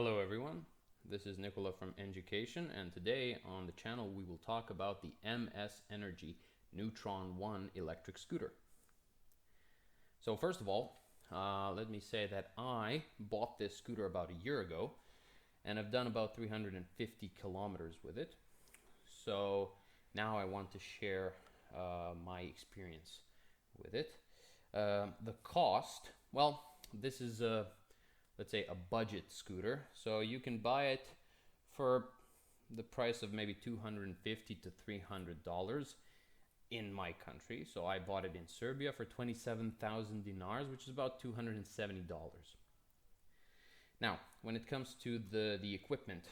Hello everyone, this is Nicola from Education, and today on the channel we will talk about the MS Energy Neutron 1 electric scooter. So first of all, let me say that I bought this scooter about a year ago and I've done about 350 kilometers with it. So now I want to share my experience with it. The cost, well, this is let's say a budget scooter, so you can buy it for the price of maybe $250 to $300 in my country. So I bought it in Serbia for 27,000 dinars, which is about $270. Now, when it comes to the equipment,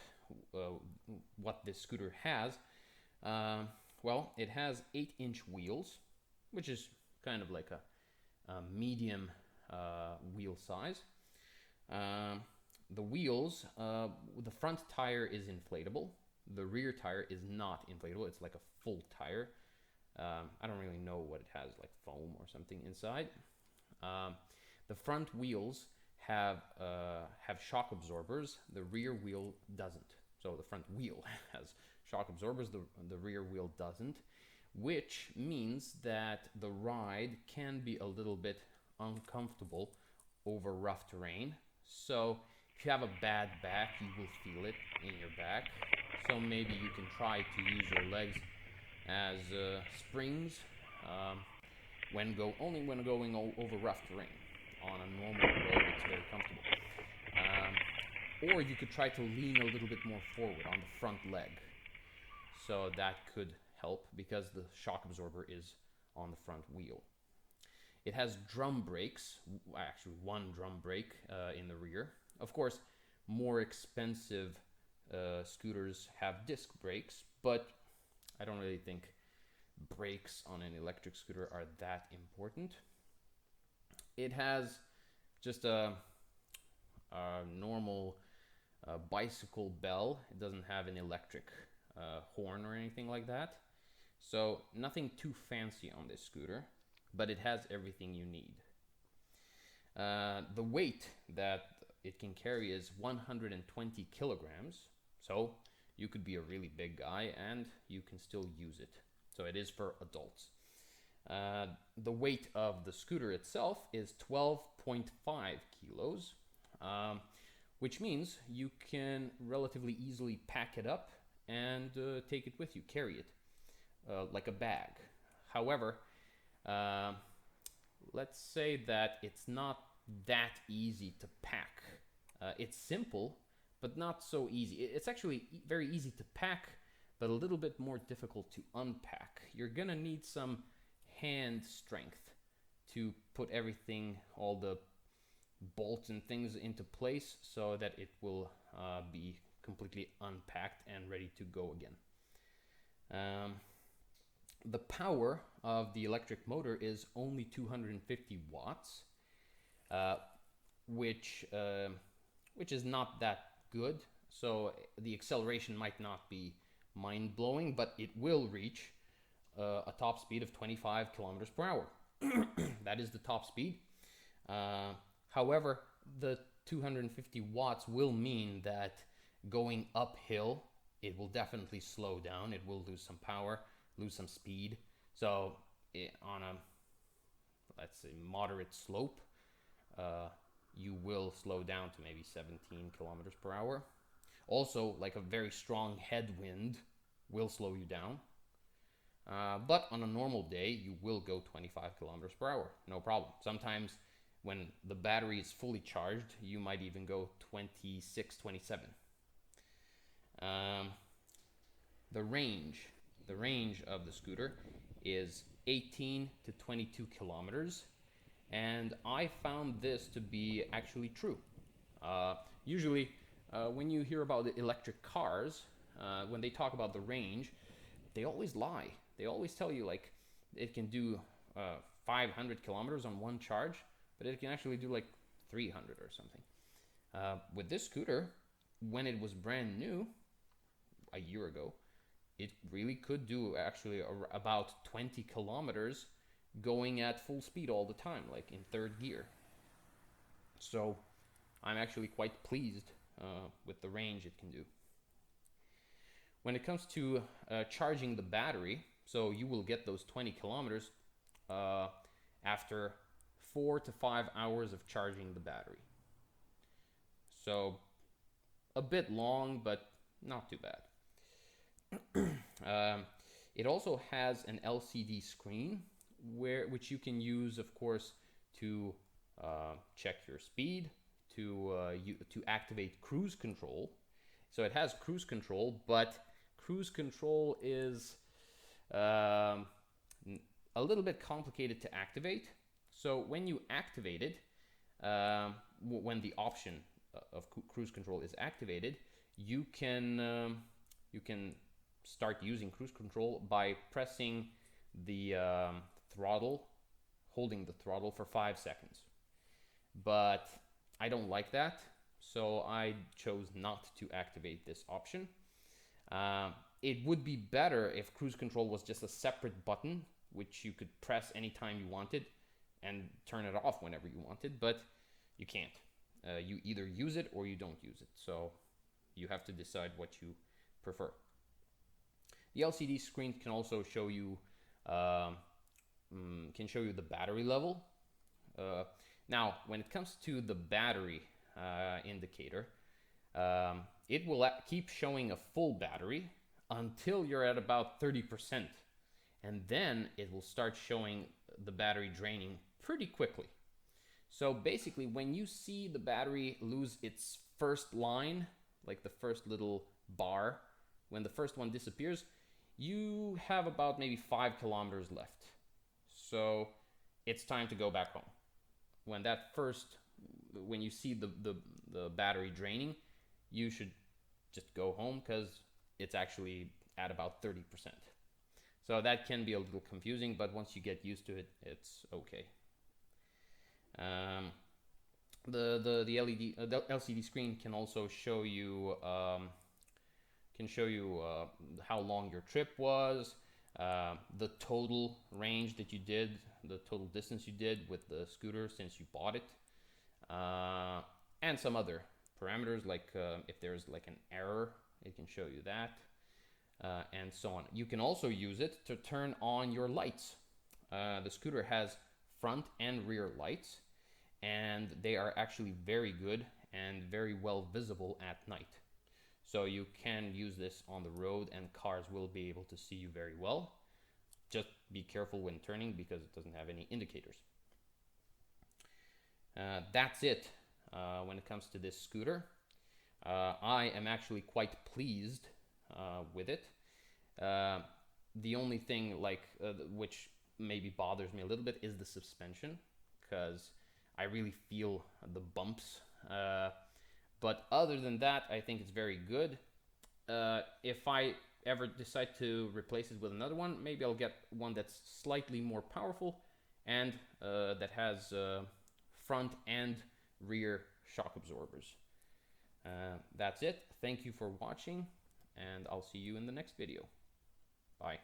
what this scooter has, well, it has 8-inch wheels, which is kind of like a medium wheel size. The wheels, the front tire is inflatable. The rear tire is not inflatable. It's like a full tire. I don't really know what it has, like foam or something inside. The front wheels have shock absorbers. The rear wheel doesn't. So the front wheel has shock absorbers. The rear wheel doesn't, which means that the ride can be a little bit uncomfortable over rough terrain. So if you have a bad back, you will feel it in your back. So maybe you can try to use your legs as springs only when going over rough terrain. On a normal road, it's very comfortable. Or you could try to lean a little bit more forward on the front leg. So that could help because the shock absorber is on the front wheel. It has drum brakes, actually one drum brake in the rear. Of course, more expensive scooters have disc brakes, but I don't really think brakes on an electric scooter are that important. It has just a normal bicycle bell. It doesn't have an electric horn or anything like that. So nothing too fancy on this scooter, but it has everything you need. The weight that it can carry is 120 kilograms, so you could be a really big guy and you can still use it. So it is for adults. The weight of the scooter itself is 12.5 kilos, which means you can relatively easily pack it up and take it with you, carry it like a bag. However, let's say that it's not that easy to pack. It's simple, but not so easy. It's actually very easy to pack, but a little bit more difficult to unpack. You're gonna need some hand strength to put everything, all the bolts and things into place so that it will be completely unpacked and ready to go again. The power of the electric motor is only 250 watts, which is not that good. So the acceleration might not be mind-blowing, but it will reach a top speed of 25 kilometers per hour. That is the top speed. However, the 250 watts will mean that going uphill, it will definitely slow down. It will lose some power, lose some speed. So on a, let's say, moderate slope, you will slow down to maybe 17 kilometers per hour. Also, like a very strong headwind will slow you down. But on a normal day, you will go 25 kilometers per hour, no problem. Sometimes when the battery is fully charged, you might even go 26, 27. The range of the scooter is 18 to 22 kilometers, and I found this to be actually true. Usually, when you hear about the electric cars, when they talk about the range, they always lie. They always tell you like it can do 500 kilometers on one charge, but it can actually do like 300 or something. With this scooter, when it was brand new, a year ago, it really could do actually about 20 kilometers going at full speed all the time, like in third gear. So I'm actually quite pleased with the range it can do. When it comes to charging the battery, so you will get those 20 kilometers after 4 to 5 hours of charging the battery. So a bit long, but not too bad. It also has an LCD screen which you can use, of course, to check your speed, to activate cruise control. So it has cruise control, but cruise control is a little bit complicated to activate. So when you activate it, when the option of cruise control is activated, you can start using cruise control by pressing the throttle, holding the throttle for 5 seconds. But I don't like that, so I chose not to activate this option. It would be better if cruise control was just a separate button which you could press anytime you wanted and turn it off whenever you wanted, but you can't. You either use it or you don't use it, so you have to decide what you prefer. The LCD screen can also show you the battery level. Now, when it comes to the battery indicator, it will keep showing a full battery until you're at about 30%, and then it will start showing the battery draining pretty quickly. So basically, when you see the battery lose its first line, like the first little bar, when the first one disappears, you have about maybe 5 kilometers left. So it's time to go back home. When you see the battery draining, you should just go home because it's actually at about 30%. So that can be a little confusing, but once you get used to it, it's okay. The LCD screen can also show you how long your trip was, the total range that you did, the total distance you did with the scooter since you bought it, and some other parameters like if there's like an error, it can show you that, and so on. You can also use it to turn on your lights. The scooter has front and rear lights, and they are actually very good and very well visible at night. So you can use this on the road and cars will be able to see you very well. Just be careful when turning because it doesn't have any indicators. That's it when it comes to this scooter. I am actually quite pleased with it. The only thing which maybe bothers me a little bit is the suspension, because I really feel the bumps. But other than that, I think it's very good. If I ever decide to replace it with another one, maybe I'll get one that's slightly more powerful and that has front and rear shock absorbers. That's it. Thank you for watching, and I'll see you in the next video. Bye.